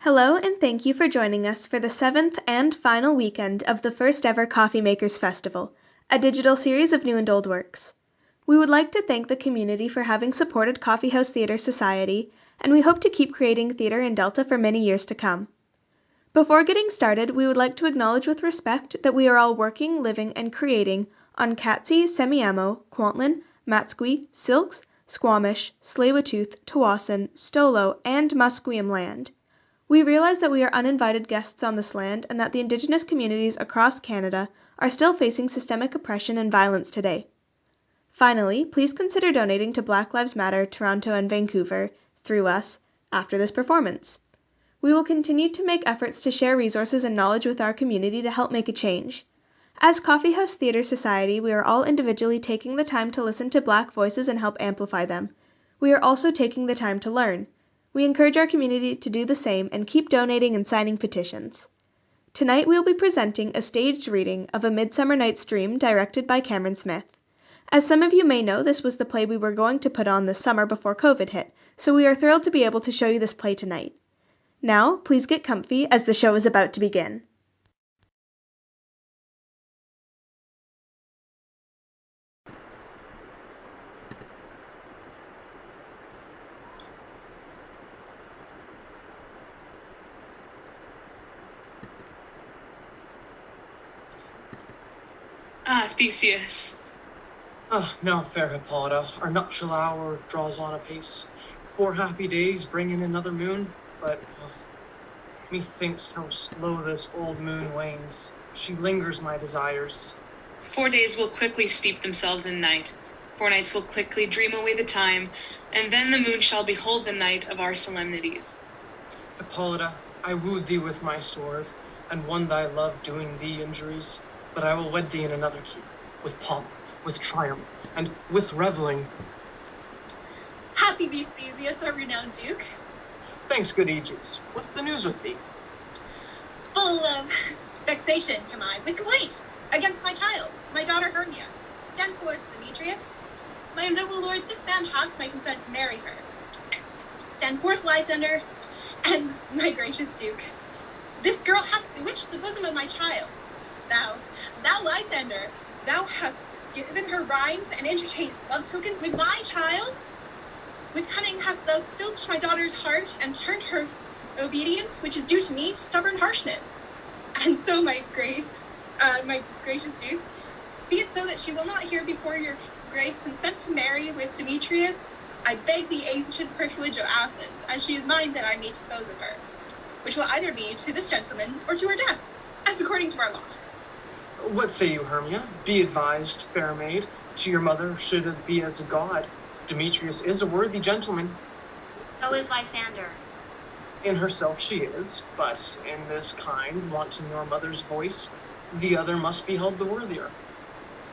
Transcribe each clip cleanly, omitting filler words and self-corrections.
Hello, and thank you for joining us for the 7th and final weekend of the first ever CoffeeMakers Festival, a digital series of new and old works. We would like to thank the community for having supported Coffee House Theatre Society, and we hope to keep creating theatre in Delta for many years to come. Before getting started, we would like to acknowledge with respect that we are all working, living, and creating on Katzie, Semiahmoo, Kwantlen, Matsqui, Silks, Squamish, Tsleil-Waututh, Tawasin, Stolo, and Musqueam land. We realize that we are uninvited guests on this land and that the Indigenous communities across Canada are still facing systemic oppression and violence today. Finally, please consider donating to Black Lives Matter Toronto and Vancouver through us after this performance. We will continue to make efforts to share resources and knowledge with our community to help make a change. As Coffee House Theatre Society, we are all individually taking the time to listen to Black voices and help amplify them. We are also taking the time to learn. We encourage our community to do the same and keep donating and signing petitions. Tonight we will be presenting a staged reading of A Midsummer Night's Dream directed by Camryn Smith. As some of you may know, this was the play we were going to put on this summer before COVID hit, so we are thrilled to be able to show you this play tonight. Now, please get comfy as the show is about to begin. Theseus. Now, fair Hippolyta, our nuptial hour draws on apace. 4 happy days bring in another moon, but methinks how slow this old moon wanes. She lingers my desires. 4 days will quickly steep themselves in night. 4 nights will quickly dream away the time, and then the moon shall behold the night of our solemnities. Hippolyta, I wooed thee with my sword, and won thy love doing thee injuries. But I will wed thee in another keep, with pomp, with triumph, and with reveling. Happy be Theseus, our renowned duke. Thanks, good Egeus. What's the news with thee? Full of vexation am I, with complaint against my child, my daughter Hermia. Stand forth, Demetrius. My noble lord, this man hath my consent to marry her. Stand forth, Lysander, and my gracious duke. This girl hath bewitched the bosom of my child. Thou, Lysander, thou hast given her rhymes and entertained love tokens with my child. With cunning hast thou filched my daughter's heart and turned her obedience, which is due to me, to stubborn harshness. And so, my gracious duke, be it so that she will not hear before your grace consent to marry with Demetrius. I beg the ancient privilege of Athens, as she is mine that I may dispose of her, which will either be to this gentleman or to her death, as according to our law. What say you, Hermia? Be advised, fair maid. To your mother should it be as a god. Demetrius is a worthy gentleman. So is Lysander. In herself she is, but in this kind, wanting your mother's voice, the other must be held the worthier.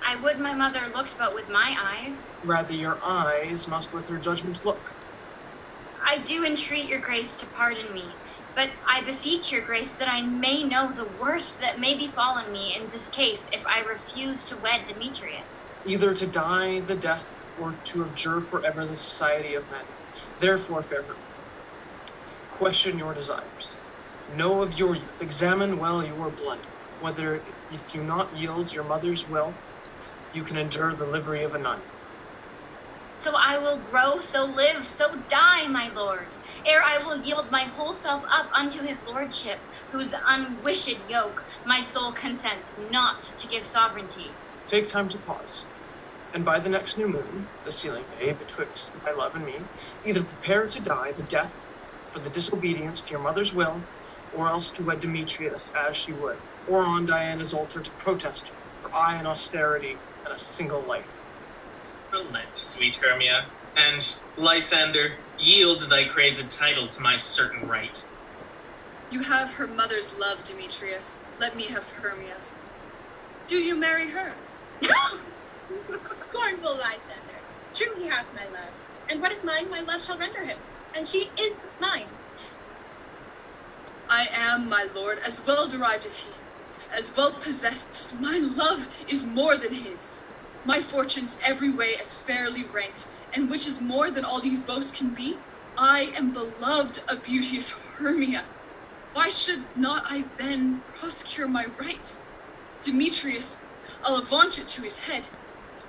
I would my mother looked but with my eyes. Rather your eyes must with her judgment look. I do entreat your grace to pardon me, but I beseech your grace that I may know the worst that may befall on me in this case if I refuse to wed Demetrius. Either to die the death or to abjure forever the society of men. Therefore, fair Hermia, question your desires. Know of your youth, examine well your blood, whether if you not yield your mother's will, you can endure the livery of a nun. So I will grow, so live, so die, my lord, ere I will yield my whole self up unto his lordship, whose unwished yoke my soul consents not to give sovereignty. Take time to pause, and by the next new moon, the sealing day betwixt my love and me, either prepare to die the death for the disobedience to your mother's will, or else to wed Demetrius as she would, or on Diana's altar to protest for aye and austerity and a single life. Relent, sweet Hermia, and, Lysander, yield thy crazed title to my certain right. You have her mother's love, Demetrius. Let me have Hermia's. Do you marry her? Scornful Lysander, true he hath my love, and what is mine my love shall render him, and she is mine. I am, my lord, as well derived as he, as well possessed. My love is more than his. My fortunes every way as fairly ranked, and which is more than all these boasts can be, I am beloved of beauteous Hermia. Why should not I then prosecute my right? Demetrius, I'll avaunt it to his head,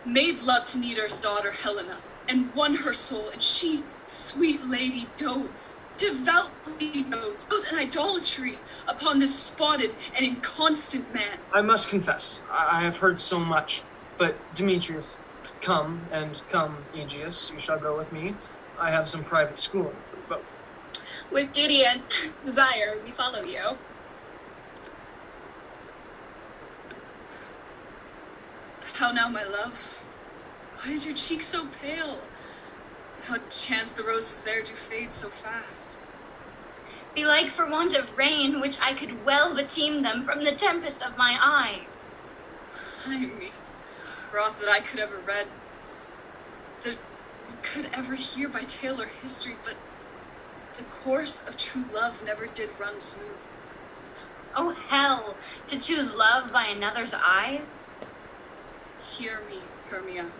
made love to Nidar's daughter Helena, and won her soul, and she, sweet lady, dotes, devoutly dotes in idolatry upon this spotted and inconstant man. I must confess, I have heard so much, but Demetrius, come, Egeus, you shall go with me. I have some private schooling for you both. With duty and desire, we follow you. How now, my love? Why is your cheek so pale? How chance the roses there do fade so fast? Belike for want of rain, which I could well beteem them from the tempest of my eye. Ay me, for aught that I could ever read, that could ever hear by tale or history, but the course of true love never did run smooth. Oh hell, to choose love by another's eyes? Hear me, Hermia.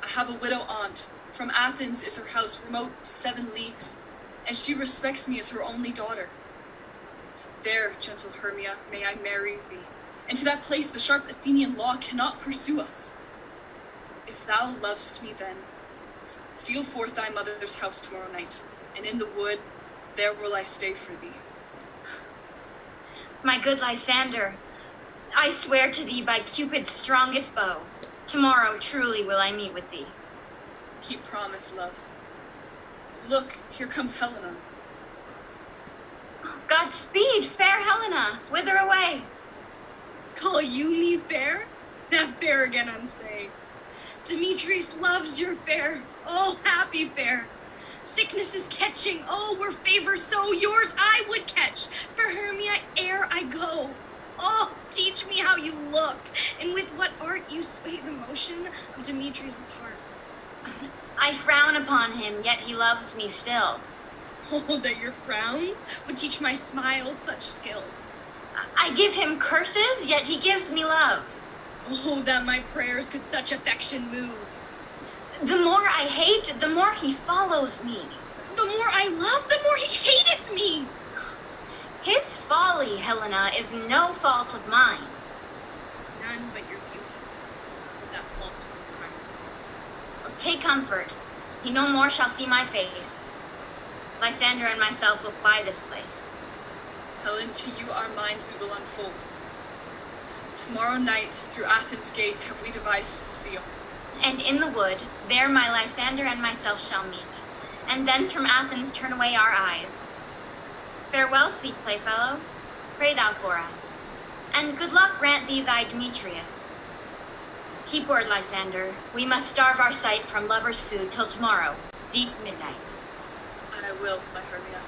I have a widow aunt. From Athens is her house, remote 7 leagues, and she respects me as her only daughter. There, gentle Hermia, may I marry thee, and to that place the sharp Athenian law cannot pursue us. If thou lovest me then, steal forth thy mother's house tomorrow night, and in the wood, there will I stay for thee. My good Lysander, I swear to thee by Cupid's strongest bow, tomorrow truly will I meet with thee. Keep promise, love. Look, here comes Helena. Godspeed, fair Helena, whither away? Call you me fair? That fair again unsay. Demetrius loves your fair, oh happy fair. Sickness is catching, oh were favor so, yours I would catch, for Hermia ere I go. Oh, teach me how you look, and with what art you sway the motion of Demetrius' heart. I frown upon him, yet he loves me still. Oh, that your frowns would teach my smiles such skill. I give him curses, yet he gives me love. Oh, that my prayers could such affection move. The more I hate, the more he follows me. The more I love, the more he hateth me. His folly, Helena, is no fault of mine. None but your beauty. But that fault will crime. Take comfort. He no more shall see my face. Lysander and myself will fly this place. Helen, to you our minds we will unfold. Tomorrow night, through Athens' gate, have we devised to steal. And in the wood, there my Lysander and myself shall meet, and thence from Athens turn away our eyes. Farewell, sweet playfellow, pray thou for us, and good luck grant thee thy Demetrius. Keep word, Lysander, we must starve our sight from lovers' food till tomorrow, deep midnight. I will, my Hermia.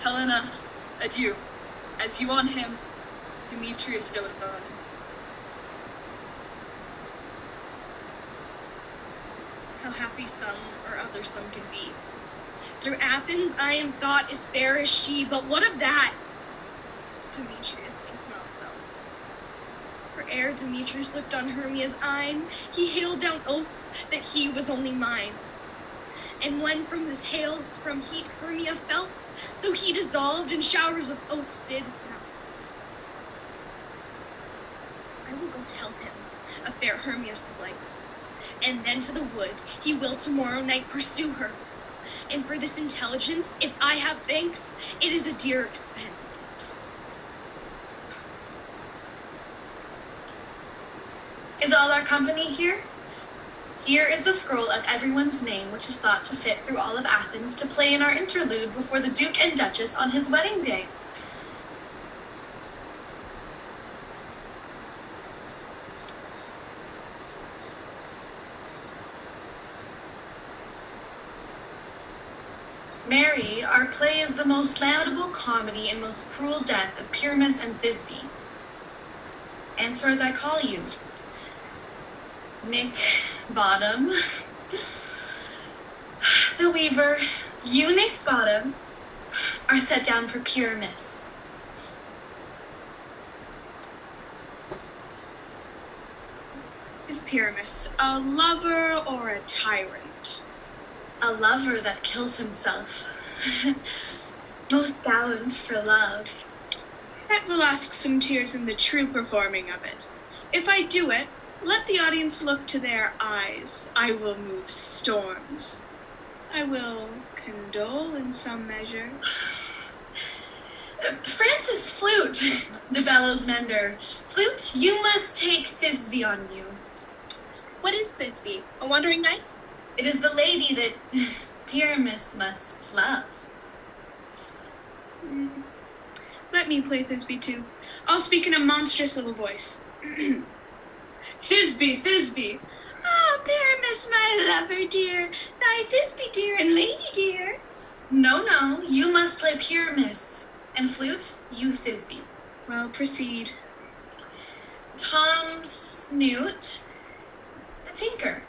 Helena, adieu. As you on him, Demetrius doted on him. How happy some or other some can be. Through Athens I am thought as fair as she, but what of that? Demetrius thinks not so. For ere Demetrius looked on Hermia's eyne, he hailed down oaths that he was only mine. And when from his hails from heat Hermia felt, so he dissolved in showers of oaths did melt. I will go tell him of fair Hermia's flight, and then to the wood he will tomorrow night pursue her. And for this intelligence, if I have thanks, it is a dear expense. Is all our company here? Here is the scroll of everyone's name, which is thought to fit through all of Athens to play in our interlude before the Duke and Duchess on his wedding day. Mary, our play is the most lamentable comedy and most cruel death of Pyramus and Thisbe. Answer as I call you. Nick Bottom, the weaver, you, Nick Bottom, are set down for Pyramus. Is Pyramus a lover or a tyrant? a lover that kills himself. Most gallant for love. That will ask some tears in the true performing of it. If I do it, let the audience look to their eyes. I will move storms. I will condole in some measure. Francis Flute, the bellows mender. Flute, you must take Thisbe on you. What is Thisbe? A wandering knight? It is the lady that Pyramus must love. Let me play Thisbe too. I'll speak in a monstrous little voice. Thisbe, Thisbe! Ah, Pyramus, my lover dear, thy Thisbe dear and lady dear. No, you must play Pyramus. And Flute, you Thisbe. Well, proceed. Tom Snoot, the tinker.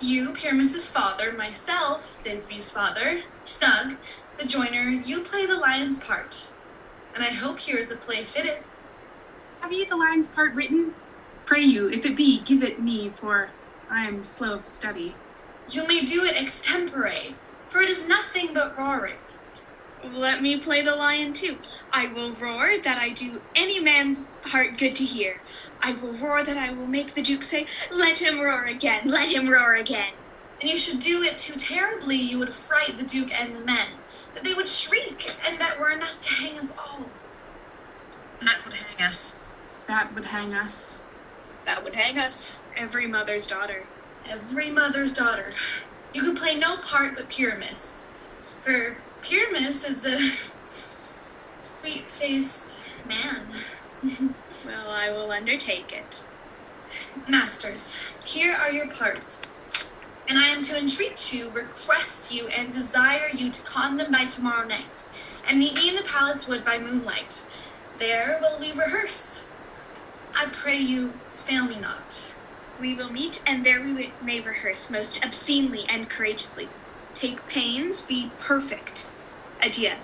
You, Pyramus's father, myself, Thisbe's father, Snug, the joiner, you play the lion's part. And I hope here is a play fitted. Have ye the lion's part written? Pray you, if it be, give it me, for I am slow of study. You may do it extempore, for it is nothing but roaring. Let me play the lion too. I will roar that I do any man's heart good to hear. I will roar that I will make the Duke say, let him roar again, let him roar again. And you should do it too terribly, you would fright the Duke and the men, that they would shriek, and that were enough to hang us all. That would hang us. That would hang us. That would hang us. Every mother's daughter. Every mother's daughter. You can play no part but Pyramus. For Pyramus is a sweet-faced man. Well, I will undertake it. Masters, here are your parts. And I am to entreat you, request you, and desire you to con them by tomorrow night, and meet me in the palace wood by moonlight. There will we rehearse. I pray you, fail me not. We will meet, and there we may rehearse most obscenely and courageously. Take pains, be perfect. Adieu.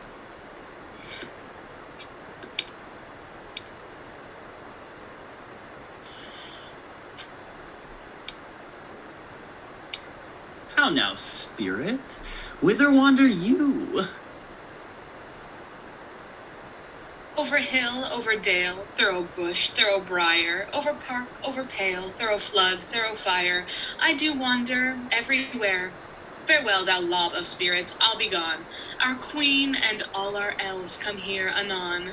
How now, spirit? Whither wander you? Over hill, over dale, through bush, through briar, over park, over pale, through flood, through fire, I do wander everywhere. Farewell, thou lob of spirits, I'll be gone. Our queen and all our elves come here anon.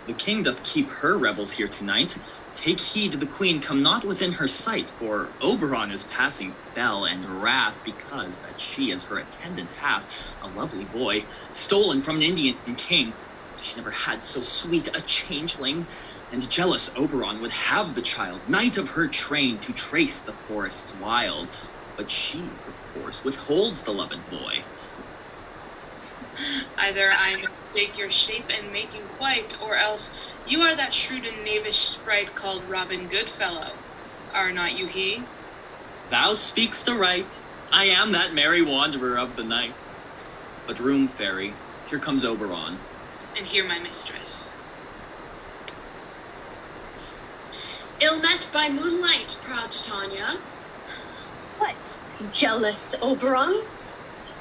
The king doth keep her revels here tonight. Take heed the queen come not within her sight, for Oberon is passing fell and wrath, because that she as her attendant hath a lovely boy, stolen from an Indian king. She never had so sweet a changeling, and jealous Oberon would have the child, knight of her train, to trace the forests wild. But she, perforce, withholds the loved boy. Either I mistake your shape and making quite, or else you are that shrewd and knavish sprite called Robin Goodfellow. Are not you he? Thou speak'st aright. I am that merry wanderer of the night. But room, fairy, here comes Oberon. And here my mistress. Ill met by moonlight, proud Titania. What, jealous Oberon?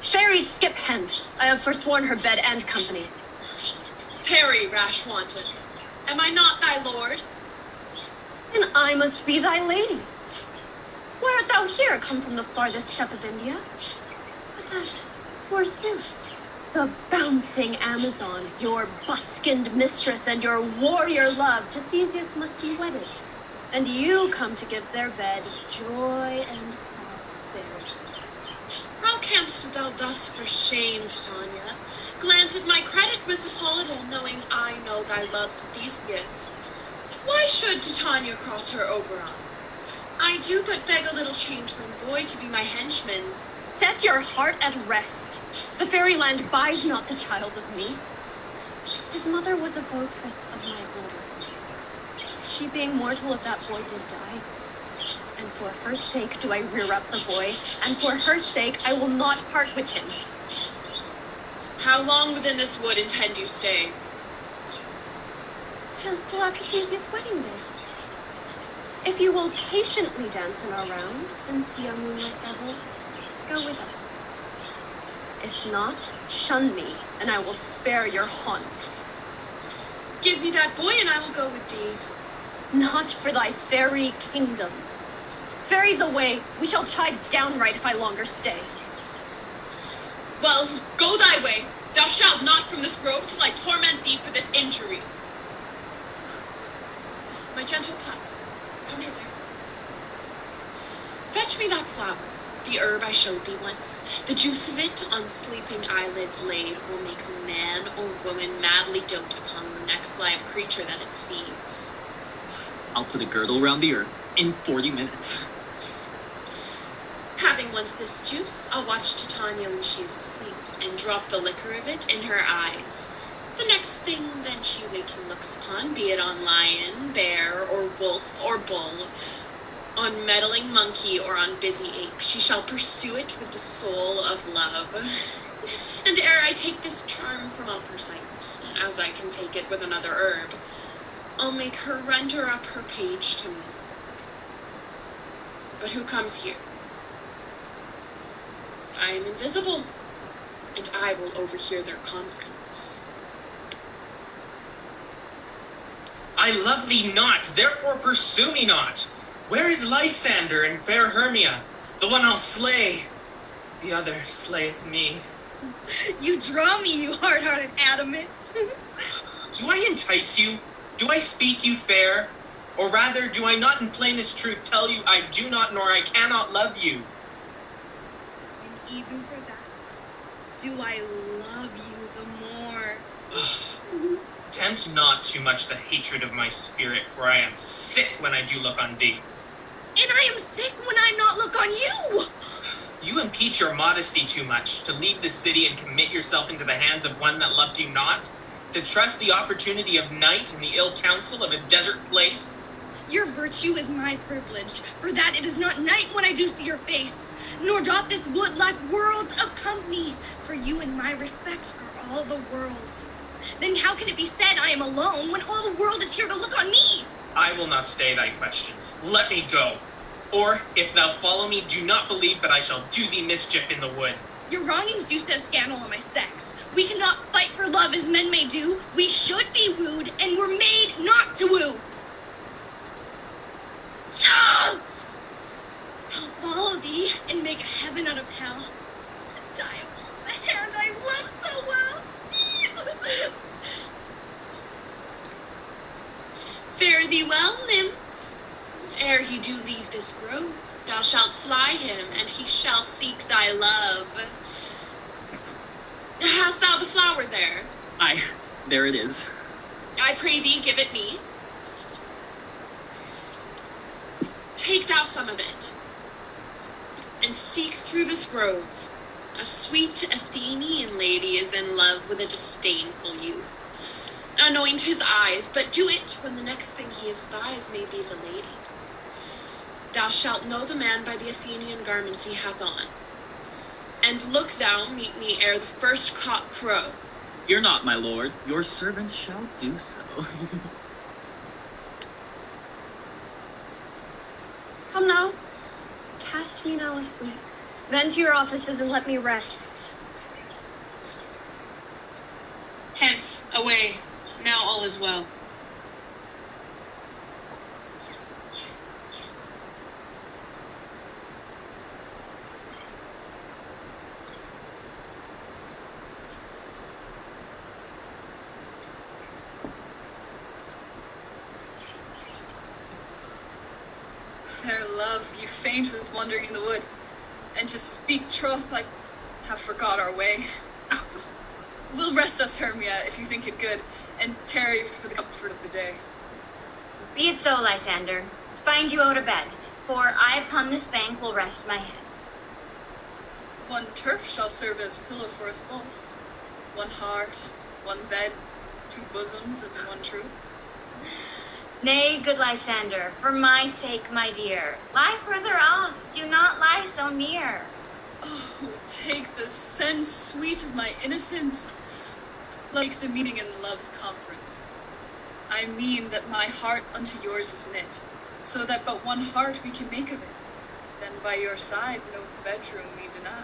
Fairy, skip hence. I have forsworn her bed and company. Tarry, rash wanton. Am I not thy lord? Then I must be thy lady. Why art thou here, come from the farthest steppe of India? But that, forsooth, the bouncing Amazon, your buskined mistress and your warrior love to Theseus must be wedded, and you come to give their bed joy and prosperity. How canst thou thus for shame, Titania? Glance at my credit with Hippolyta, knowing I know thy love to Theseus. Why should Titania cross her Oberon? I do but beg a little changeling boy to be my henchman. Set your heart at rest. The fairyland buys not the child of me. His mother was a votress of my order. She being mortal, if that boy did die. And for her sake do I rear up the boy, and for her sake I will not part with him. How long within this wood intend you stay? Hence till after Theseus' wedding day. If you will patiently dance in our round and see our moonlight revel, go with us. If not, shun me, and I will spare your haunts. Give me that boy, and I will go with thee. Not for thy fairy kingdom. Fairies away, we shall chide downright if I longer stay. Well, go thy way. Thou shalt not from this grove till I torment thee for this injury. My gentle pup, come hither. Fetch me that flower, the herb I showed thee once. The juice of it on sleeping eyelids laid will make man or woman madly dote upon the next live creature that it sees. I'll put a girdle around the earth in 40 minutes. Having once this juice, I'll watch Titania when she is asleep, and drop the liquor of it in her eyes. The next thing then she waking looks upon, be it on lion, bear, or wolf, or bull, on meddling monkey, or on busy ape, she shall pursue it with the soul of love. And ere I take this charm from off her sight, as I can take it with another herb, I'll make her render up her page to me. But who comes here? I am invisible, and I will overhear their conference. I love thee not, therefore pursue me not. Where is Lysander and fair Hermia? The one I'll slay, the other slayeth me. You draw me, you hard-hearted adamant. Do I entice you? Do I speak you fair? Or rather, do I not in plainest truth tell you I do not nor I cannot love you? And even for that, do I love you the more? Tempt not too much the hatred of my spirit, for I am sick when I do look on thee. And I am sick when I not look on you! You impeach your modesty too much, to leave the city and commit yourself into the hands of one that loved you not, to trust the opportunity of night and the ill counsel of a desert place. Your virtue is my privilege, for that it is not night when I do see your face, nor doth this wood lack worlds of company, for you and my respect are all the world. Then how can it be said I am alone when all the world is here to look on me? I will not stay thy questions. Let me go. Or, if thou follow me, do not believe but I shall do thee mischief in the wood. Your wrongings do set a scandal on my sex. We cannot fight for love as men may do. We should be wooed, and were made not to woo. I'll follow thee and make a heaven out of hell. To die upon the hand I love so well. Fare thee well, nymph. Ere he do leave this grove, thou shalt fly him, and he shall seek thy love. Hast thou the flower there? Aye, there it is. I pray thee, give it me. Take thou some of it, and seek through this grove. A sweet Athenian lady is in love with a disdainful youth. Anoint his eyes, but do it when the next thing he espies may be the lady. Thou shalt know the man by the Athenian garments he hath on. And look thou meet me ere the first cock crow. Fear not, my lord, your servant shall do so. Come now, cast me now asleep. Then to your offices and let me rest. Hence, away. Now all is well. Fair love, you faint with wandering in the wood, and to speak troth, I have forgot our way. We'll rest us, Hermia, if you think it good, and tarry for the comfort of the day. Be it so, Lysander. Find you out a bed, for I upon this bank will rest my head. One turf shall serve as pillow for us both. One heart, one bed, two bosoms, and one truth. Nay, good Lysander, for my sake, my dear, lie further off, do not lie so near. Oh, take the sense sweet of my innocence, like the meeting in love's conference. I mean that my heart unto yours is knit, so that but one heart we can make of it. Then by your side no bedroom me deny.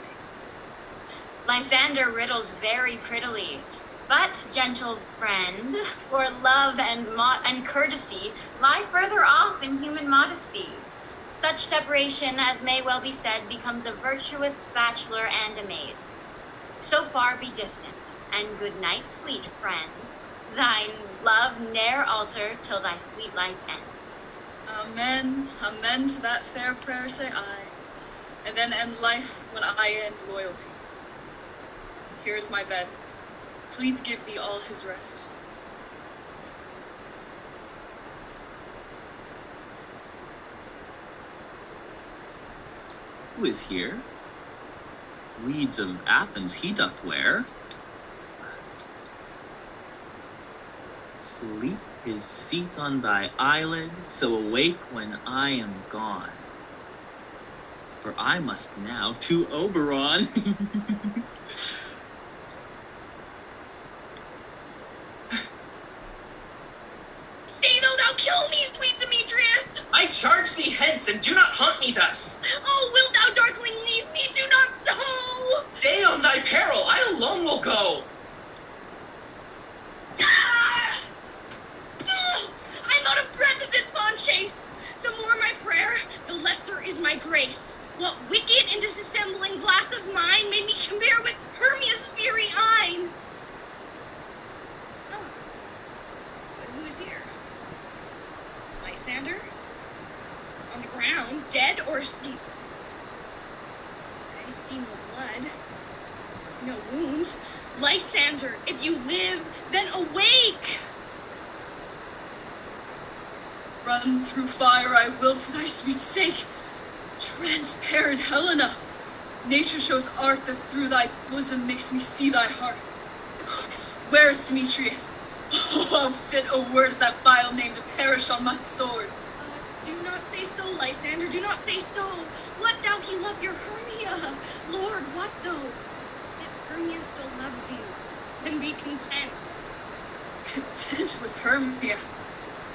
Lysander riddles very prettily. But, gentle friend, for love and courtesy lie further off in human modesty. Such separation, as may well be said, becomes a virtuous bachelor and a maid. So far be distant, and good night, sweet friend. Thine love ne'er alter till thy sweet life end. Amen, amen to that fair prayer say I, and then end life when I end loyalty. Here is my bed. Sleep give thee all his rest. Who is here? Weeds of Athens he doth wear. Sleep his seat on thy eyelid, so awake when I am gone. For I must now to Oberon. Stay though thou kill me, sweet Demetrius! I charge thee hence, and do not haunt me thus. Oh, wilt thou, darkling, leave me? Do not so! Stay on thy peril, I alone will go. I'm out of breath at this fond chase. The more my prayer, the lesser is my grace. What wicked and disassembling glass of mine made me compare with Hermia's very eyne? Oh, but who is here? Lysander? On the ground, dead or asleep? I see no blood, no wounds. Lysander, if you live, then awake! Run through fire I will for thy sweet sake. Transparent Helena, nature shows art that through thy bosom makes me see thy heart. Where is Demetrius? Oh, how fit a word is that vile name to perish on my sword. Do not say so, Lysander, do not say so. Let thou he love your Hermia. Lord, what though? If Hermia still loves you, then be content. Content with Hermia?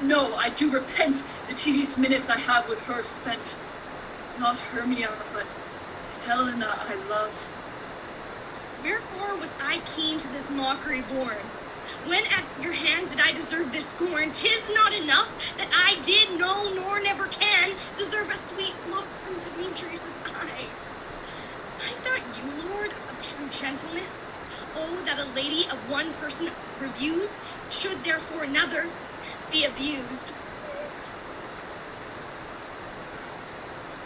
No, I do repent the tedious minutes I have with her spent. Not Hermia, but Helena I love. Wherefore was I keen to this mockery born? When at your hands did I deserve this scorn? 'Tis not enough that I did, no, nor never can, deserve a sweet look from Demetrius' eye. I thought you, Lord, of true gentleness. Oh, that a lady of one person reviews, should therefore another be abused.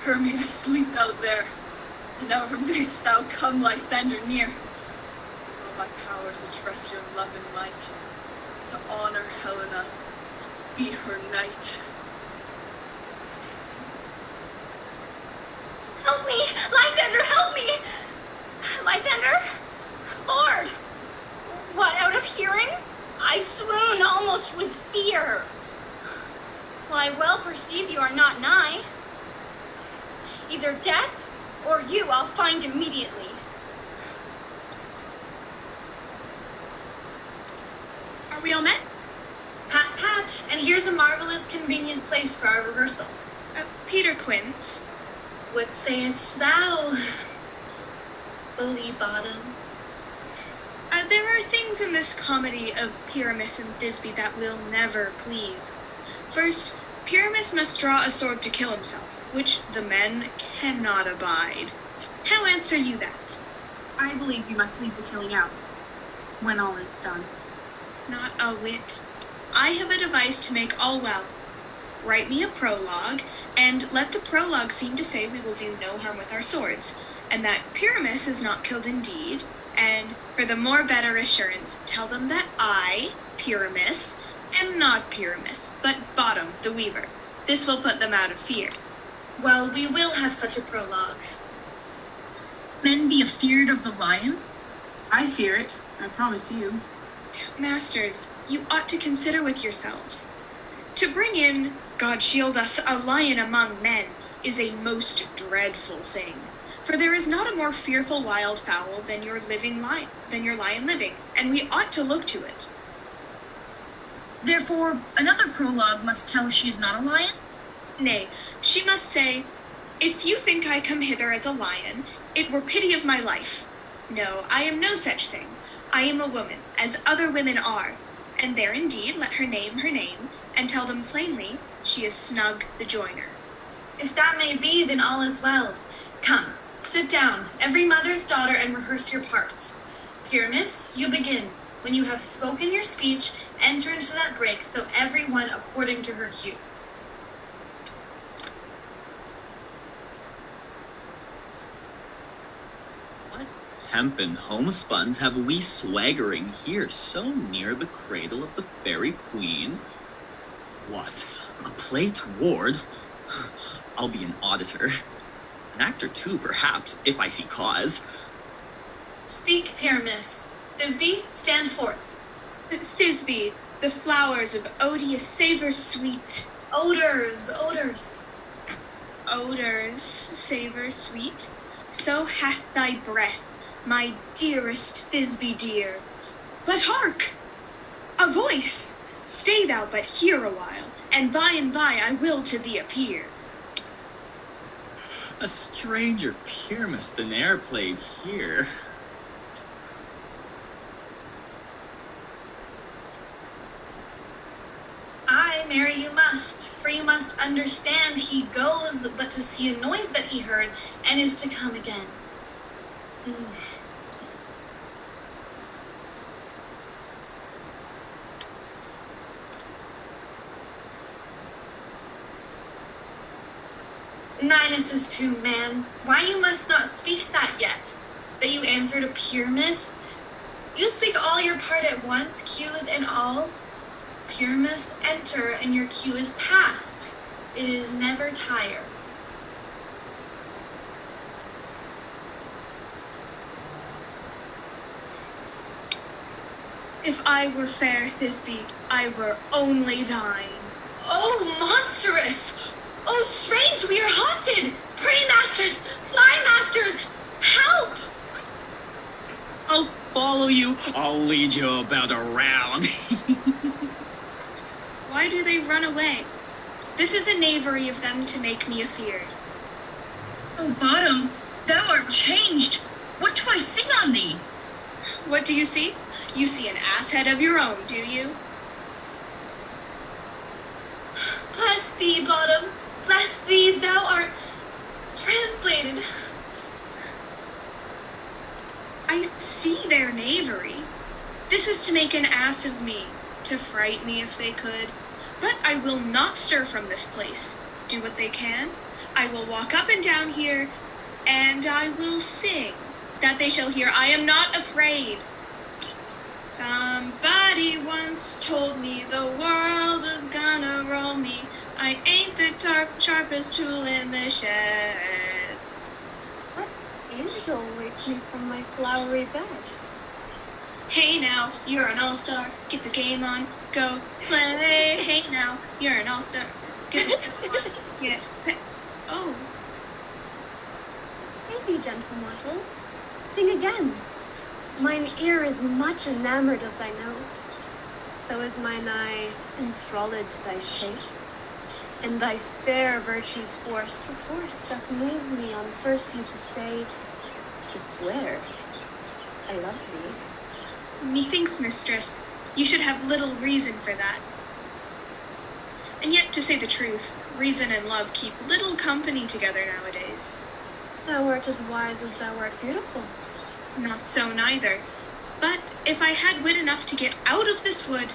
Hermia, sleep thou there, and never mayst thou come Lysander near. With all my powers which rest your love and might, to honor Helena, be her knight. Help me! Lysander, help me! Lysander? Lord! What, out of hearing? I swoon almost with fear. Well, I well perceive you are not nigh. Either death or you I'll find immediately. Are we all met? Pat, pat, and here's a marvelous convenient place for our rehearsal. Peter Quince. What sayest thou, bully bottom? There are things in this comedy of Pyramus and Thisbe that will never please. First, Pyramus must draw a sword to kill himself, which the men cannot abide. How answer you that? I believe you must leave the killing out, when all is done. Not a whit. I have a device to make all well. Write me a prologue, and let the prologue seem to say we will do no harm with our swords, and that Pyramus is not killed indeed, and, for the more better assurance, tell them that I, Pyramus, am not Pyramus, but Bottom, the weaver. This will put them out of fear. Well, we will have such a prologue. Men be afeared of the lion? I fear it, I promise you. Masters, you ought to consider with yourselves. To bring in, God shield us, a lion among men, is a most dreadful thing. For there is not a more fearful wild fowl than your lion living, and we ought to look to it. Therefore, another prologue must tell she is not a lion? Nay, she must say, if you think I come hither as a lion, it were pity of my life. No, I am no such thing. I am a woman, as other women are, and there indeed let her name, and tell them plainly she is Snug the joiner. If that may be, then all is well. Come, sit down, every mother's daughter, and rehearse your parts. Pyramus, you begin. When you have spoken your speech, enter into that break, so everyone according to her cue. What hempen homespuns have we swaggering here, so near the cradle of the fairy queen? What, a play toward? I'll be an auditor. An actor too, perhaps, if I see cause. Speak, Pyramus. Thisbe, stand forth. Thisbe, the flowers of odious savours sweet. Odors. Odors, savours sweet. So hath thy breath, my dearest Thisbe dear. But hark! A voice! Stay thou but here a while, and by I will to thee appear. A stranger Pyramus than e'er played here. Aye, marry you must, for you must understand he goes but to see a noise that he heard, and is to come again. Ninus is too, man. Why you must not speak that yet? That you answer to Pyramus? You speak all your part at once, cues and all. Pyramus, enter, and your cue is past. It is never tire. If I were fair, Thisbe, I were only thine. Oh, monstrous! Oh, strange, we are haunted! Pray, masters! Fly, masters! Help! I'll follow you. I'll lead you about around. Why do they run away? This is a knavery of them to make me afeard. Oh, Bottom, thou art changed. What do I see on thee? What do you see? You see an ass head of your own, do you? Bless thee, Bottom. Bless thee, thou art translated. I see their knavery. This is to make an ass of me, to fright me if they could. But I will not stir from this place. Do what they can. I will walk up and down here, and I will sing, that they shall hear I am not afraid. Somebody once told me the world was gonna roll me. I ain't the sharpest tool in the shed. What angel wakes me from my flowery bed? Hey now, you're an all-star. Get the game on. Go play. Hey now, you're an all-star. Get the game on. Get pay. Oh. Hey thee, gentle mortal. Sing again. Mine ear is much enamored of thy note. So is mine eye enthralled to thy shape. And thy fair virtue's force perforce doth move me on first view to say, to swear, I love thee. Methinks, mistress, you should have little reason for that. And yet, to say the truth, reason and love keep little company together nowadays. Thou art as wise as thou art beautiful. Not so neither. But if I had wit enough to get out of this wood,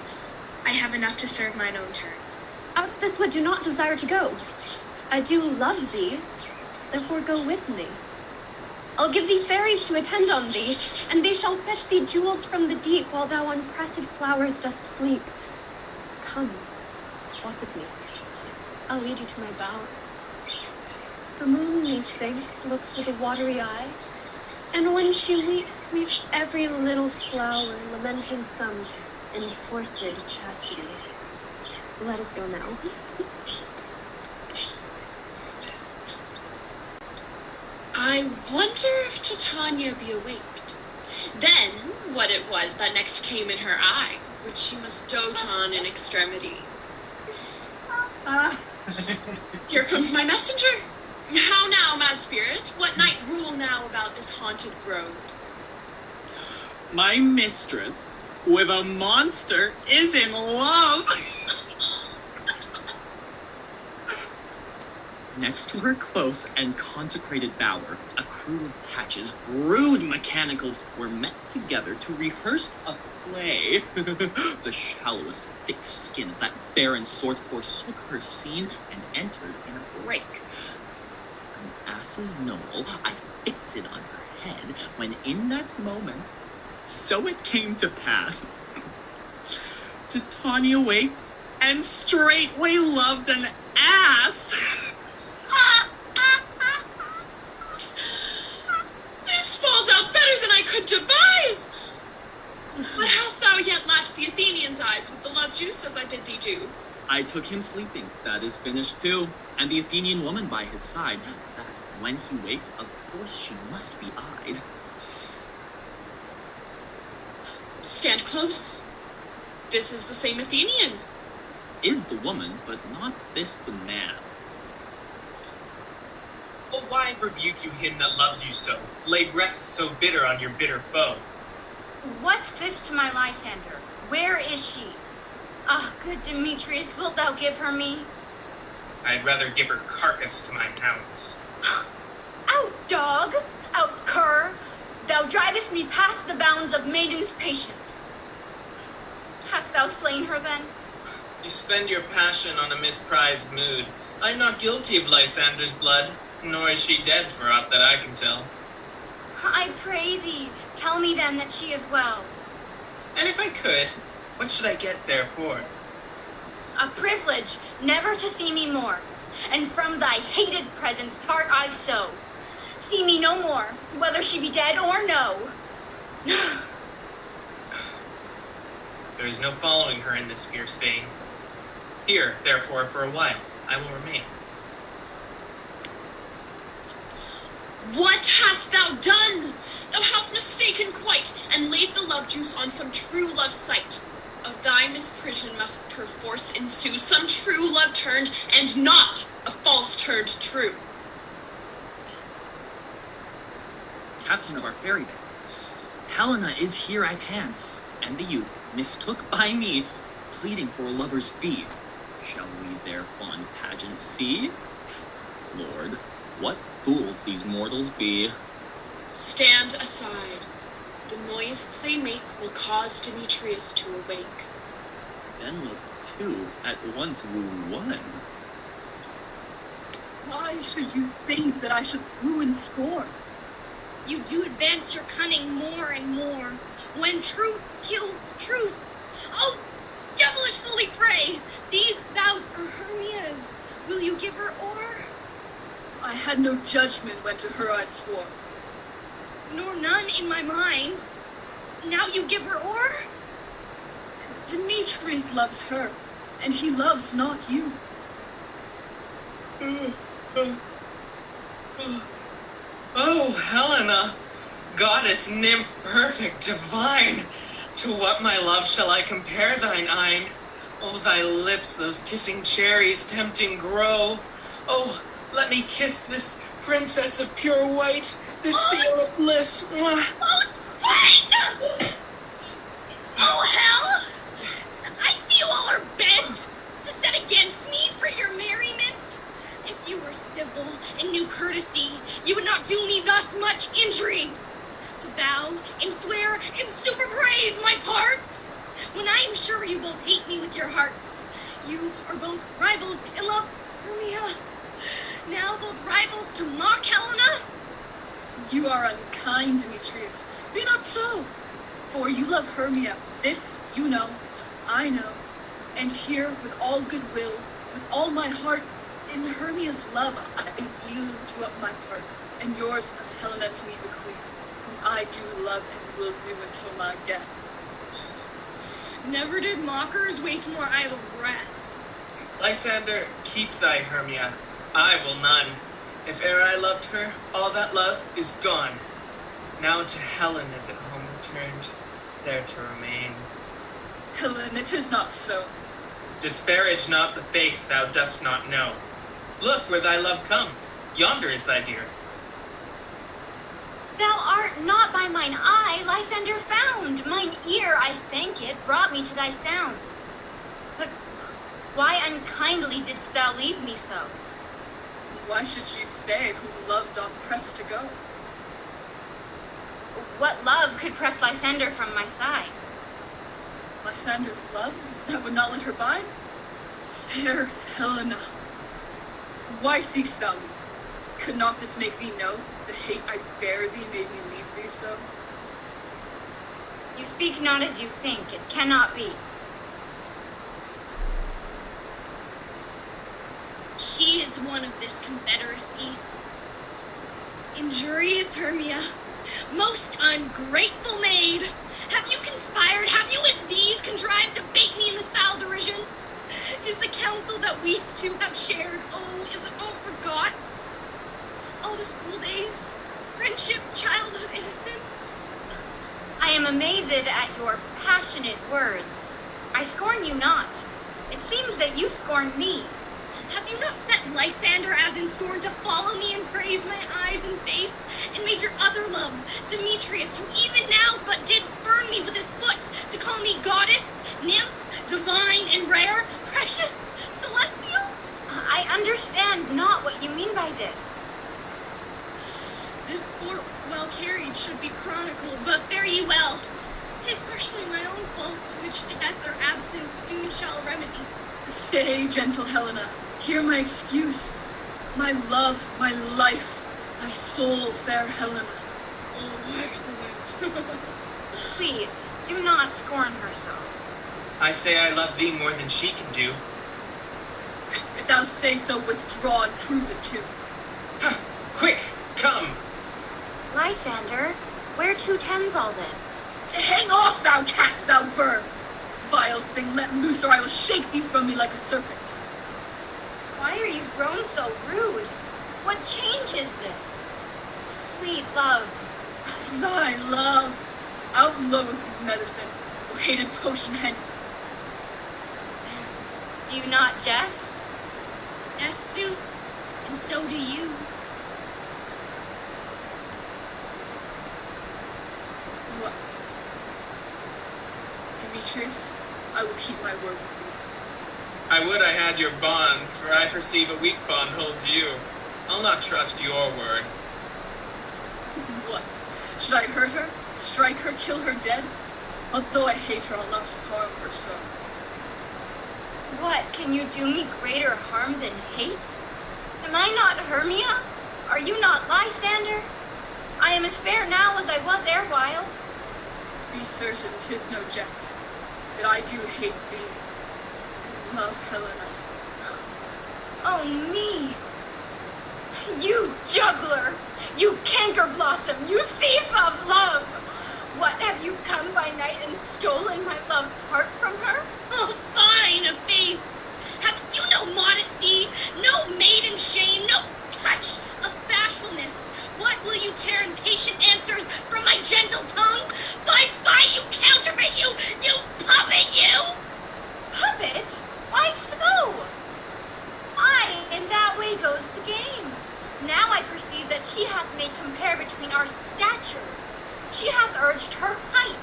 I have enough to serve mine own turn. Out of this wood do not desire to go. I do love thee, therefore go with me. I'll give thee fairies to attend on thee, and they shall fetch thee jewels from the deep while thou on pressed flowers dost sleep. Come, walk with me. I'll lead you to my bower. The moon, methinks, looks with a watery eye, and when she weeps, weeps every little flower, lamenting some enforced chastity. Let us go now. I wonder if Titania be awaked. Then, what it was that next came in her eye, which she must dote on in extremity. Here comes my messenger. How now, mad spirit? What night rule now about this haunted grove? My mistress, with a monster, is in love. Next to her close and consecrated bower, a crew of hatches, rude mechanicals, were met together to rehearse a play. The shallowest thick skin of that barren sort forsook her scene and entered in a break. An ass's knoll I fixed it on her head, when in that moment, so it came to pass, Titania waked and straightway loved an ass. This falls out better than I could devise! But hast thou yet latched the Athenian's eyes with the love juice as I bid thee do? I took him sleeping, that is finished too, and the Athenian woman by his side, that when he waked, of course she must be eyed. Stand close. This is the same Athenian. This is the woman, but not this the man. But why rebuke you him that loves you so? Lay breath so bitter on your bitter foe. What's this to my Lysander? Where is she? Ah, good Demetrius, wilt thou give her me? I'd rather give her carcass to my hounds. Out, dog! Out, cur! Thou drivest me past the bounds of maiden's patience. Hast thou slain her, then? You spend your passion on a misprized mood. I'm not guilty of Lysander's blood, nor is she dead for aught that I can tell. I pray thee, tell me then that she is well. And if I could, what should I get therefore? A privilege, never to see me more, and from thy hated presence part I so. See me no more, whether she be dead or no. There is no following her in this fierce vein. Here, therefore, for a while, I will remain. What hast thou done? Thou hast mistaken quite, and laid the love juice on some true love sight. Of thy misprision must perforce ensue some true love turned, and not a false turned true. Captain of our ferry band, Helena is here at hand, and the youth, mistook by me, pleading for a lover's fee. Shall we their fond pageant see? Lord, what fools these mortals be. Stand aside. The noise they make will cause Demetrius to awake. Then look two at once woo one. Why should you think that I should woo and scorn? You do advance your cunning more and more, when truth kills truth. Oh, devilish holy prey! These vows are Hermia's. Will you give her o'er? I had no judgment when to her I swore. Nor none in my mind. Now you give her o'er? Demetrius loves her, and he loves not you. Oh, Helena, goddess, nymph, perfect, divine, to what, my love, shall I compare thine eyne? Oh, thy lips, those kissing cherries, tempting grow. Oh, let me kiss this princess of pure white, this seal of bliss. Mwah. Oh, it's white! Oh, hell! I see you all are bent to set against me for your merriment. If you were civil and knew courtesy, you would not do me thus much injury. To bow and swear and super praise my parts, when I am sure you both hate me with your hearts. You are both rivals in love, Hermia. Now both rivals to mock Helena? You are unkind, Demetrius. Be not so. For you love Hermia. This you know, I know. And here, with all goodwill, with all my heart, in Hermia's love, I yield you up my part, and yours as Helena to me the queen, whom I do love and will do until my death. Never did mockers waste more idle breath. Lysander, keep thy Hermia. I will none. If e'er I loved her, all that love is gone. Now to Helen is at home returned, there to remain. Helen, it is not so. Disparage not the faith thou dost not know. Look where thy love comes. Yonder is thy dear. Thou art not by mine eye, Lysander found. brought me to thy sound. But why unkindly didst thou leave me so? Why should she stay whom love doth press to go? What love could press Lysander from my side? Lysander's love that would not let her bide? Fair Helena, why seek'st thou me? Could not this make thee know the hate I bear thee made me leave thee so? You speak not as you think. It cannot be. She is one of this confederacy. Injurious Hermia, most ungrateful maid! Have you conspired? Have you with these contrived to bait me in this foul derision? Is the counsel that we two have shared, oh, is it all forgot? All the school days, friendship, childhood, innocence? I am amazed at your passionate words. I scorn you not. It seems that you scorn me. Have you not set Lysander as in scorn to follow me and praise my eyes and face, and made your other love, Demetrius, who even now but did spurn me with his foot, to call me goddess, nymph, divine and rare, precious, celestial? I understand not what you mean by this. This sport, well carried, should be chronicled, but fare ye well. 'Tis partially my own faults, which death or absence soon shall remedy. Stay, gentle Helena, hear my excuse. My love, my life, my soul, fair Helena. Oh, excellent. Please, do not scorn her so. I say I love thee more than she can do. If thou say so, withdraw and prove it too. Ha! Quick, come! Lysander, where to tends all this? Hang off, thou cat, thou bird! Vile thing, let loose, or I will shake thee from me like a serpent. Why are you grown so rude? What change is this? Sweet love. Thy love, outlow his medicine, O hated potion hence. Do you not jest? Yes, suit, and so do you. What? Demetrius, I will keep my word with you. I would I had your bond, for I perceive a weak bond holds you. I'll not trust your word. What? Should I hurt her? Strike her? Kill her dead? Although I hate her, I'll not harm her so. What, can you do me greater harm than hate? Am I not Hermia? Are you not Lysander? I am as fair now as I was erewhile. Be certain 'tis no jest, that I do hate thee. Love Helena. Oh, me! You juggler! You canker blossom! You thief of love! What, have you come by night and stolen my love's heart from her? Oh, fine of faith! Have you no modesty, no maiden shame, no touch of bashfulness? What will you tear impatient answers from my gentle tongue? Fie, you counterfeit, you puppet, you! Puppet? Why so? Aye, in that way goes the game. Now I perceive that she hath made compare between our statures. She hath urged her height.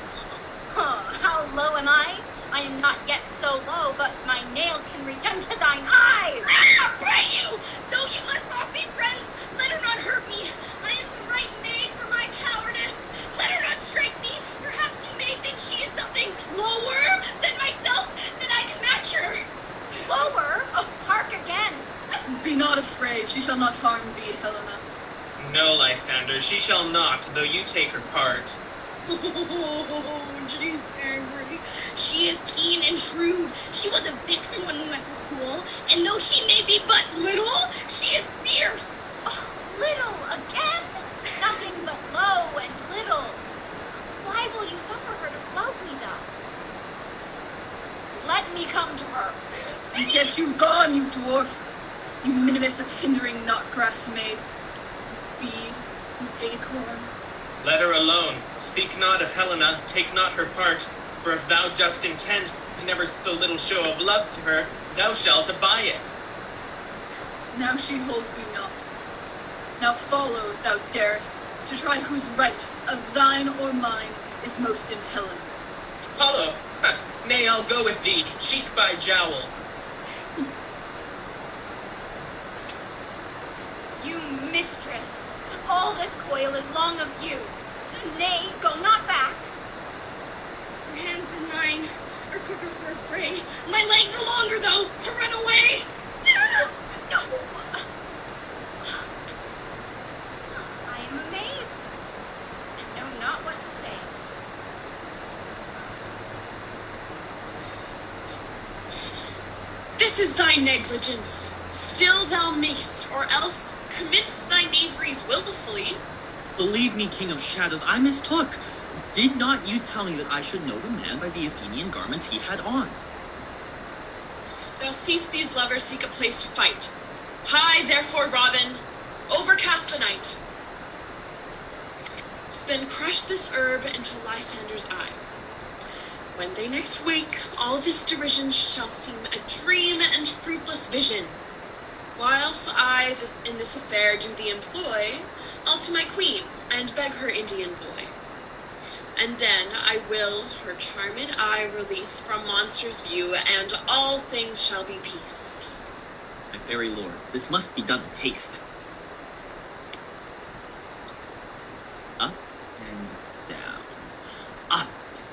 How low am I? I am not yet so low, but my nails can reach unto thine eyes. Ah, pray you! Though you must not be friends, let her not hurt me. I am the right maid for my cowardice. Let her not strike me. Perhaps you may think she is something lower than myself, that I can match her. Lower? Oh, hark again. Be not afraid, she shall not harm thee, Helena. No, Lysander, she shall not, though you take her part. Oh, she's angry. She is keen and shrewd. She was a vixen when we went to school, and though she may be but little, she is fierce. Oh, little again? Nothing but low and little. Why will you suffer her to flout me thus? Let me come to her. Get you gone, you dwarf! You minimus of hindering not grass maid. Bee, you acorn. Let her alone. Speak not of Helena, take not her part. For if thou dost intend to never so little show of love to her, thou shalt abide it. Now she holds thee not. Now follow, if thou darest, to try whose right, of thine or mine, is most in Helena. Follow? Nay, I'll go with thee, cheek by jowl. You mistress, all this coil is long of you. Nay, go not back. Your hands in mine are quicker for a fray. My legs are longer, though, to run away. No. I am amazed and know not what to say. This is thy negligence. Still thou mayst, or else commist thy knaveries willfully. Believe me, King of Shadows, I mistook. Did not you tell me that I should know the man by the Athenian garments he had on? Thou seest these lovers seek a place to fight. Hie, therefore, Robin, overcast the night. Then crush this herb into Lysander's eye. When they next wake, all this derision shall seem a dream and fruitless vision. Whilst I in this affair do thee employ, I'll to my queen, and beg her Indian boy. And then I will her charmed eye release from monster's view, and all things shall be peace. My very lord, this must be done with haste. Up and down. Up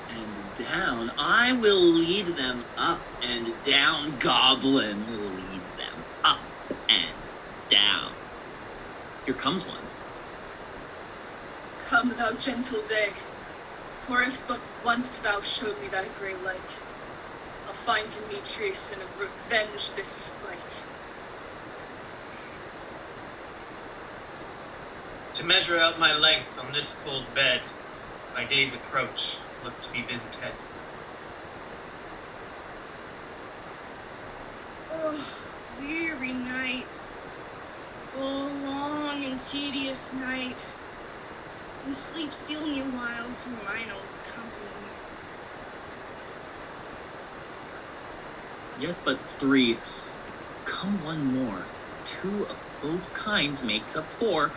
and down. I will lead them up and down. Goblin will lead them up and down. Here comes one. Come, thou gentle day, for if but once thou showed me thy grey light, I'll find Demetrius and revenge this slight. To measure out my length on this cold bed, by day's approach, look to be visited. Oh, weary night. Oh, long and tedious night. And sleep steal me a while from mine old company. Yet but 3. Come one more. 2 of both kinds makes up 4.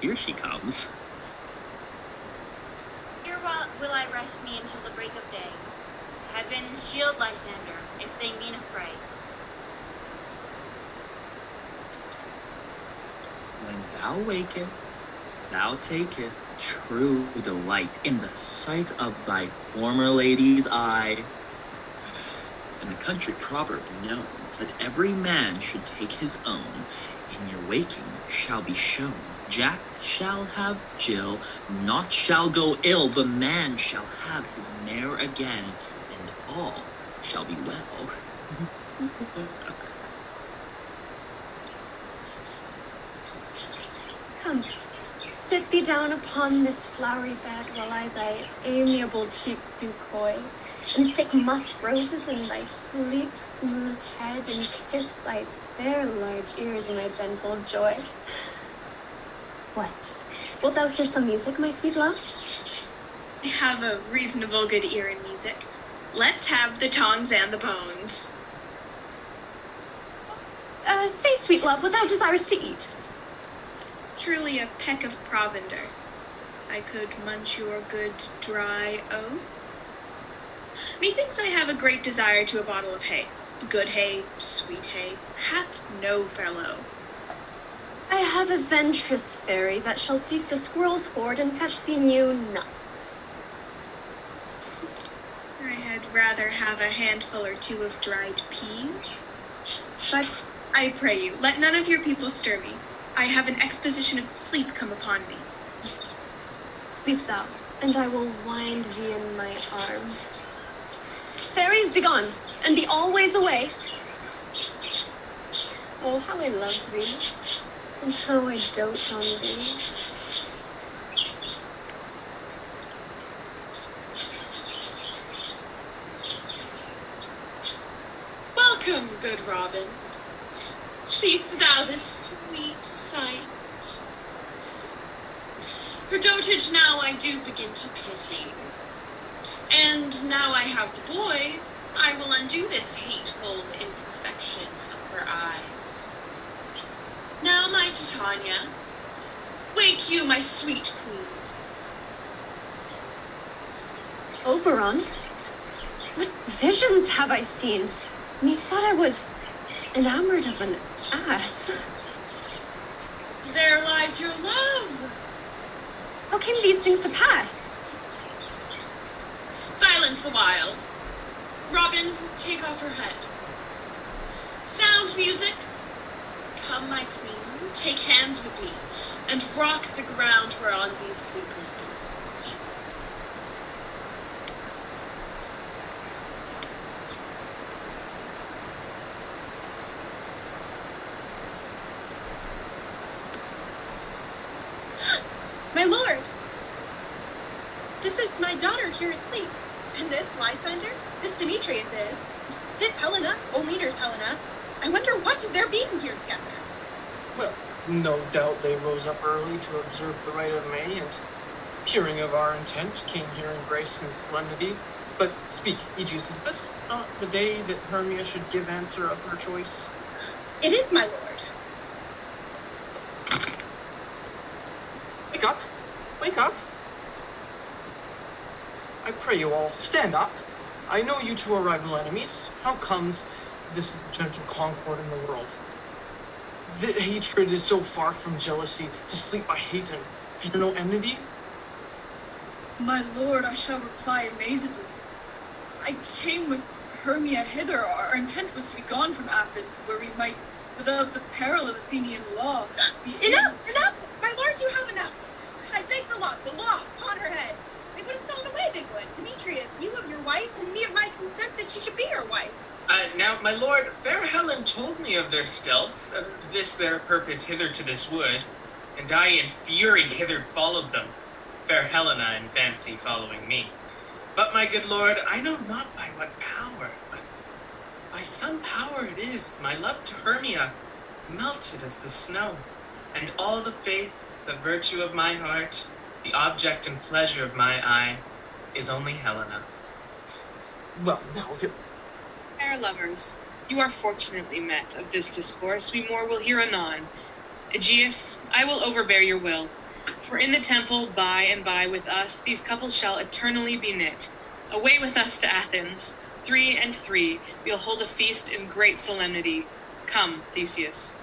Here she comes. Here will I rest me until the break of day. Heavens shield Lysander, if they mean a fray. When thou wakest, thou takest true delight in the sight of thy former lady's eye. And the country proverb knows that every man should take his own. In your waking shall be shown. Jack shall have Jill, naught shall go ill. The man shall have his mare again, and all shall be well. Come, sit thee down upon this flowery bed while I thy amiable cheeks do coy, and stick musk roses in thy sleek, smooth head, and kiss thy fair large ears, my gentle joy. What? Wilt thou hear some music, my sweet love? I have a reasonable good ear in music. Let's have the tongs and the bones. Say, sweet love, what thou desirest to eat. Truly a peck of provender. I could munch your good dry oats. Methinks I have a great desire to a bottle of hay. Good hay, sweet hay, hath no fellow. I have a venturous fairy that shall seek the squirrel's hoard and fetch thee new nuts. I had rather have a handful or 2 of dried peas. But I pray you, let none of your people stir me. I have an exposition of sleep come upon me. Sleep thou, and I will wind thee in my arms. Fairies, begone, and be always away. Oh, how I love thee, and how I dote on thee. Welcome, good Robin. Seest thou this sweet sight? Her dotage now I do begin to pity. And now I have the boy, I will undo this hateful imperfection of her eyes. Now, my Titania, wake you, my sweet queen. Oberon, What visions have I seen? Methought I was enamored of an ass. There lies your love. How came these things to pass? Silence a while. Robin, take off her head. Sound music. Come, my queen, take hands with me, and rock the ground whereon these sleepers be. My lord! This is my daughter here asleep. And this Lysander, this Demetrius is. This Helena, Oleanor's Helena. I wonder what they're being here together. Well, no doubt they rose up early to observe the rite of May, and hearing of our intent, came here in grace and solemnity. But speak, Egeus, is this not the day that Hermia should give answer of her choice? It is, my lord. Wake up! Wake up! I pray you all, stand up. I know you two are rival enemies. How comes this gentle concord in the world? That hatred is so far from jealousy, to sleep by hate and fear no enmity? My lord, I shall reply amazedly. I came with Hermia hither. Our intent was to be gone from Athens, where we might, without the peril of Athenian law, be Enough! Enough! My lord, you have enough! I beg the law upon her head. They would have stolen away, they would. Demetrius, you of your wife, and me of my consent that she should be your wife. Now, my lord, fair Helen told me of their stealth, of this their purpose hither to this wood, and I in fury hither followed them, fair Helena in fancy following me. But, my good lord, I know not by what power, but by some power it is, my love to Hermia melted as the snow, and all the faith, the virtue of my heart, the object and pleasure of my eye, is only Helena. Well, now, if it... Fair lovers, you are fortunately met of this discourse. We more will hear anon. Egeus, I will overbear your will. For in the temple, by and by with us, these couples shall eternally be knit. Away with us to Athens. 3 and 3, we'll hold a feast in great solemnity. Come, Theseus.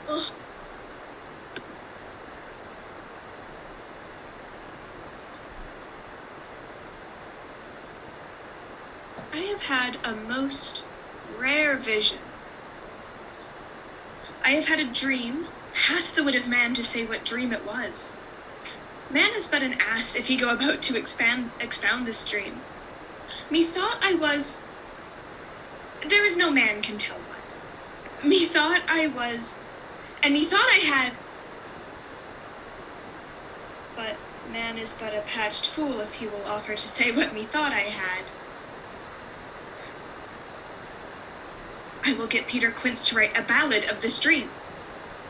Oh. I have had a most rare vision. I have had a dream, past the wit of man to say what dream it was. Man is but an ass if he go about to expound this dream. Methought I was... There is no man can tell what. Methought I was... And methought I had... But man is but a patched fool if he will offer to say what methought I had. I will get Peter Quince to write a ballad of this dream.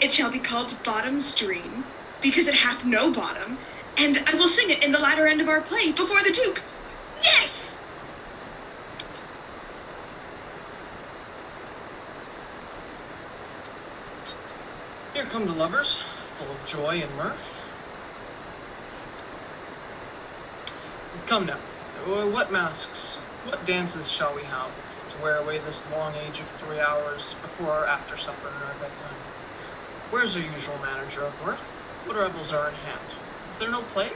It shall be called Bottom's Dream, because it hath no bottom, and I will sing it in the latter end of our play before the Duke. Yes! Here come the lovers, full of joy and mirth. Come now, what masks, what dances shall we have to wear away this long age of 3 hours before our after supper and our bedtime? Where's our usual manager of mirth? What revels are in hand? Is there no play?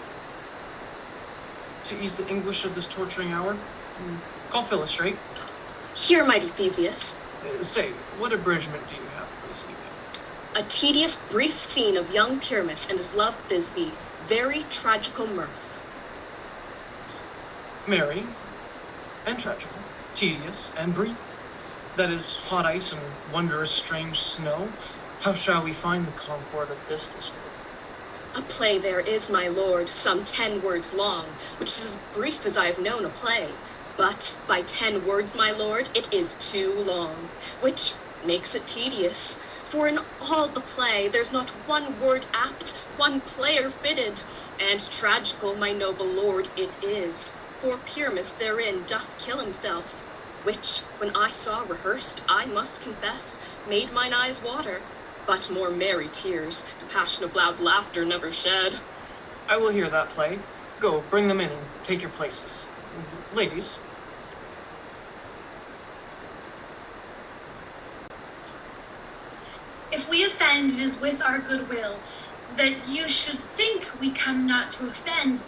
To ease the anguish of this torturing hour? Call Phyllis straight. Here, mighty Theseus. Say, what abridgment do you have for this evening? A tedious, brief scene of young Pyramus and his love Thisbe. Very tragical mirth. Merry and tragical, tedious and brief. That is hot ice and wondrous strange snow. How shall we find the concord of this discord? A play there is, my lord, some 10 words long, which is as brief as I have known a play. But by 10 words, my lord, it is too long, which makes it tedious. For in all the play, there's not one word apt, one player fitted, and tragical, my noble lord, it is. For Pyramus therein doth kill himself, which, when I saw rehearsed, I must confess, made mine eyes water. but more merry tears, the passion of loud laughter never shed. I will hear that play. Go, bring them in and take your places. Ladies. If we offend, it is with our goodwill, that you should think we come not to offend,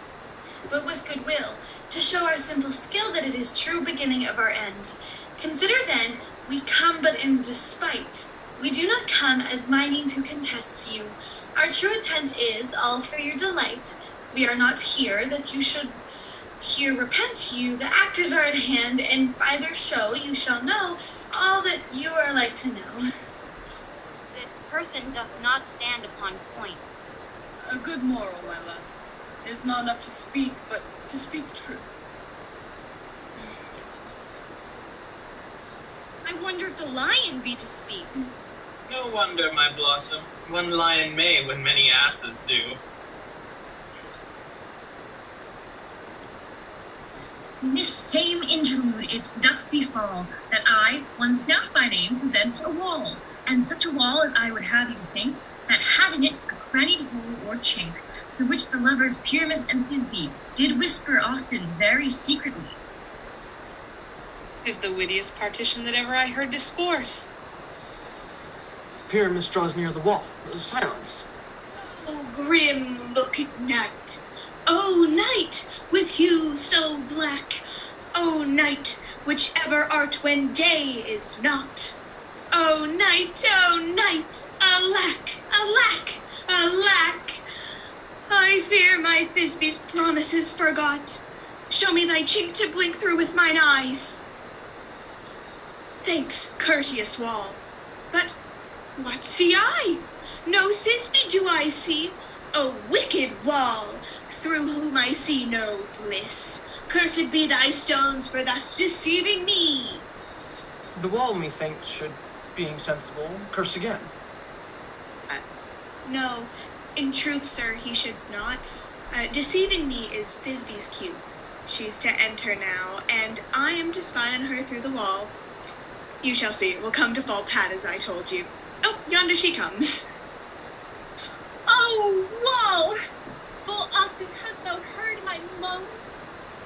but with goodwill, to show our simple skill that it is true beginning of our end. Consider then, we come but in despite. We do not come as minding to contest you. Our true intent is all for your delight. We are not here that you should here repent you. The actors are at hand, and by their show you shall know all that you are like to know. This person doth not stand upon points. A good moral, my love. It is not enough to speak, but to speak truth. I wonder if the lion be to speak. No wonder, my blossom. One lion may when many asses do. In this same interlude it doth befall, that I, one Snout by name, present a wall, and such a wall as I would have you think, that had in it a crannied hole or chink, through which the lovers Pyramus and Thisbe did whisper often very secretly. Is the wittiest partition that ever I heard discourse. Pyramus draws near the wall. Silence. Oh, grim looked night. Oh, night, with hue so black. Oh, night, which ever art when day is not. Oh, night, alack, alack, alack. I fear my Thisbe's promises forgot. Show me thy chink to blink through with mine eyes. Thanks, courteous wall. But what see I? No Thisbe do I see. O wicked wall, through whom I see no bliss. Cursed be thy stones for thus deceiving me. The wall, methinks, should, being sensible, curse again. No, in truth, sir, he should not. Deceiving me is Thisbe's cue. She's to enter now, and I am to spy on her through the wall. You shall see, it will come to fall pat as I told you. Oh, yonder she comes. Oh, wall! Full often hast thou heard my moans.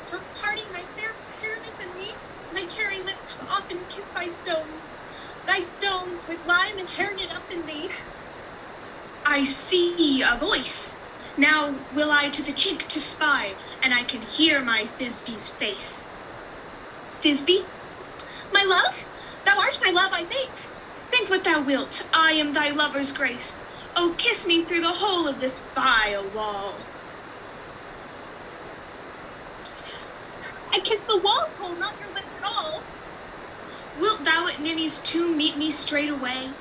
For parting my fair Pyramus and me, my cherry lips have often kissed thy stones with lime and hair knit up in thee. I see a voice. Now will I to the chink to spy, and I can hear my Thisbe's face. Thisbe? My love? Thou art my love, I think. Think what thou wilt, I am thy lover's grace. Oh, kiss me through the whole of this vile wall. I kiss the wall's hole, not your lips at all. Wilt thou at Ninny's tomb meet me straight away?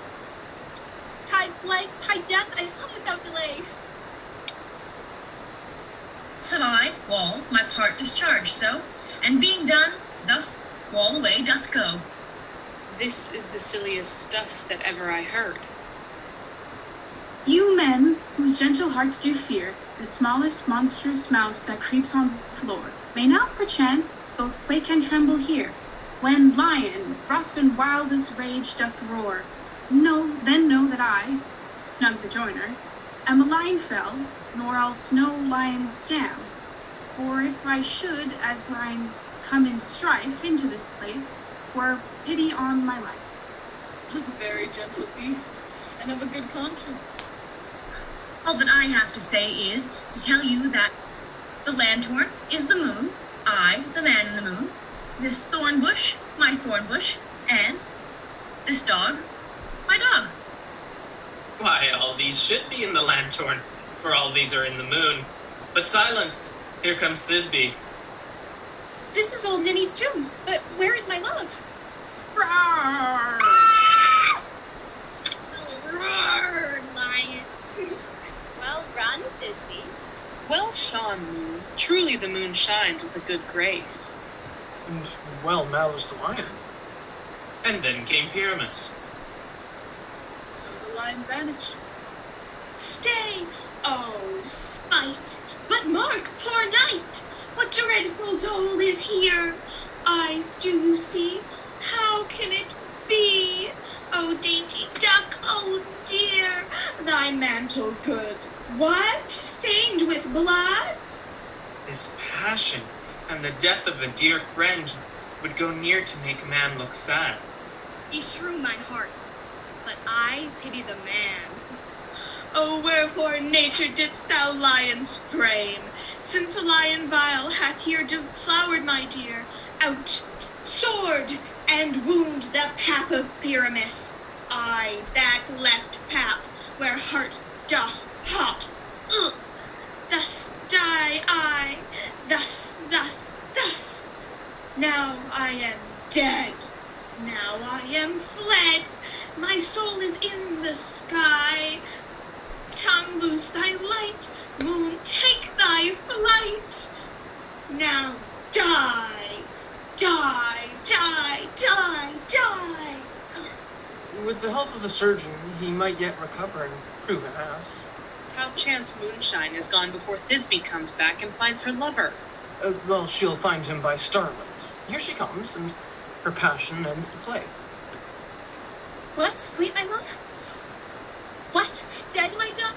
Tide life, tide death, I come without delay. Till I, wall, my part discharge so, and being done, thus wall away doth go. This is the silliest stuff that ever I heard. You men, whose gentle hearts do fear the smallest monstrous mouse that creeps on the floor, may now perchance both quake and tremble here, when lion, rough and wild as rage, doth roar. Then know that I, Snug the joiner, am a lion fell, nor else no lion's dam. For if I should, as lions come in strife into this place, were pity on my life. A very gentle beast, and of a good conscience. All that I have to say is to tell you that the lanthorn is the moon, I, the man in the moon, this thorn bush, my thorn bush, and this dog, my dog. Why, all these should be in the lanthorn, for all these are in the moon. But silence! Here comes Thisbe. This is old Ninny's tomb, but where is my love? Roar! Roar, lion. Well run, Thisbe. Well shone, moon. Truly the moon shines with a good grace. And well moused lion. And then came Pyramus. So the lion vanished. Stay, oh, spite. But mark, poor knight, what dreadful dole is here? Eyes do you see? How can it be? Oh, dainty duck, oh dear. mantle good? What? Stained with blood? This passion and the death of a dear friend would go near to make a man look sad. He shrew my heart, but I pity the man. Oh, wherefore, nature, didst thou lions frame? Since a lion vile hath here deflowered my dear, out, sword, and wound the pap of Pyramus. Aye, that left pap, where heart doth hop. Ugh. Thus die I, thus. Now I am dead. Now I am fled. My soul is in the sky. Tongue, loose thy light. Moon, take thy flight. Now die. Die. With the help of the surgeon, he might yet recover and prove an ass. How chance moonshine is gone before Thisbe comes back and finds her lover? Well, she'll find him by starlight. Here she comes, and her passion ends the play. What? Sleep, my love? What? Dead, my dove?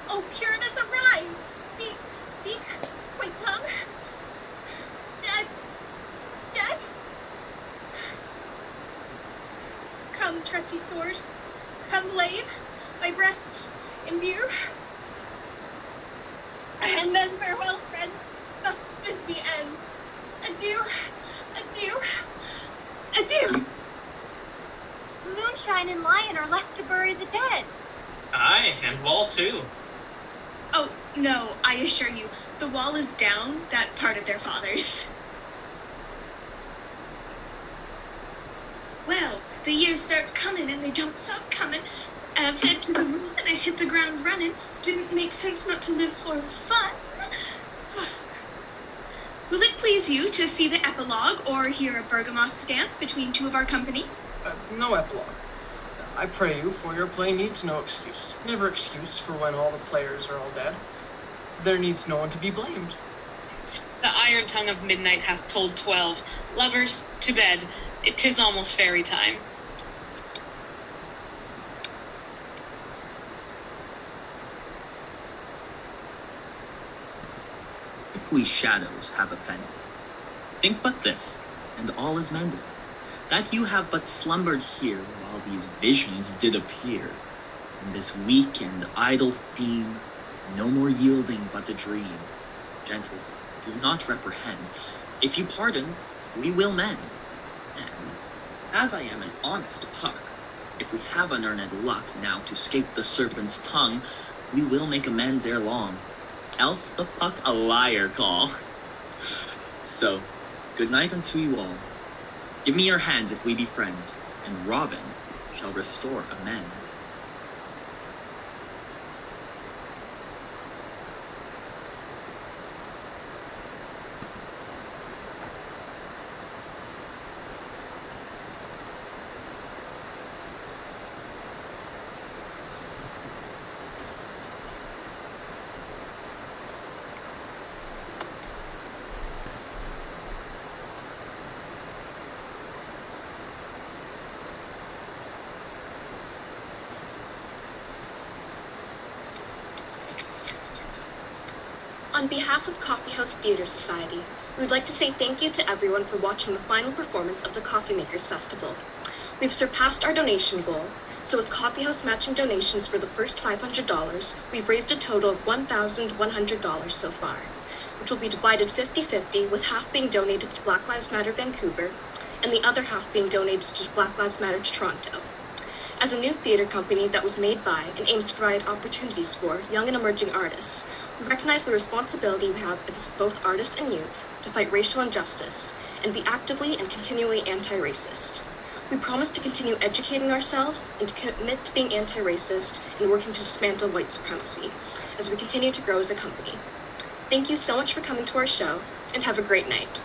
Oh, Pyramus, arise! Speak, white tongue. Dead. Come, trusty sword. Come, blade. My breast imbue. And then farewell, friends. Thus Thisbe ends. Adieu. Moonshine and Lion are left to bury the dead. Aye, and Wall too. Oh, no, I assure you, the wall is down, that part of their fathers. Well, the years start coming and they don't stop coming. And I've head to the roofs and I hit the ground running. Didn't make sense not to live for fun. Will it please you to see the epilogue or hear a Bergamasque dance between two of our company? No epilogue. I pray you, for your play needs no excuse. Never excuse for when all the players are all dead. There needs no one to be blamed. The iron tongue of midnight hath told 12. Lovers, to bed. 'Tis almost fairy time. If we shadows have offended, think but this, and all is mended, that you have but slumbered here while these visions did appear, and this weak and idle theme, no more yielding but a dream. Gentles, do not reprehend. If you pardon, we will mend. And, as I am an honest puck, if we have unearned luck now to scape the serpent's tongue, we will make amends ere long. Else the puck a liar call. So, good night unto you all. Give me your hands if we be friends, and Robin shall restore amends. On behalf of Coffee House Theatre Society, we would like to say thank you to everyone for watching the final performance of the CoffeeMakers Festival. We've surpassed our donation goal, so with Coffee House matching donations for the first $500, we've raised a total of $1,100 so far, which will be divided 50-50, with half being donated to Black Lives Matter Vancouver, and the other half being donated to Black Lives Matter Toronto. As a new theatre company that was made by and aims to provide opportunities for young and emerging artists, we recognize the responsibility we have as both artists and youth to fight racial injustice and be actively and continually anti-racist. We promise to continue educating ourselves and to commit to being anti-racist and working to dismantle white supremacy as we continue to grow as a company. Thank you so much for coming to our show, and have a great night.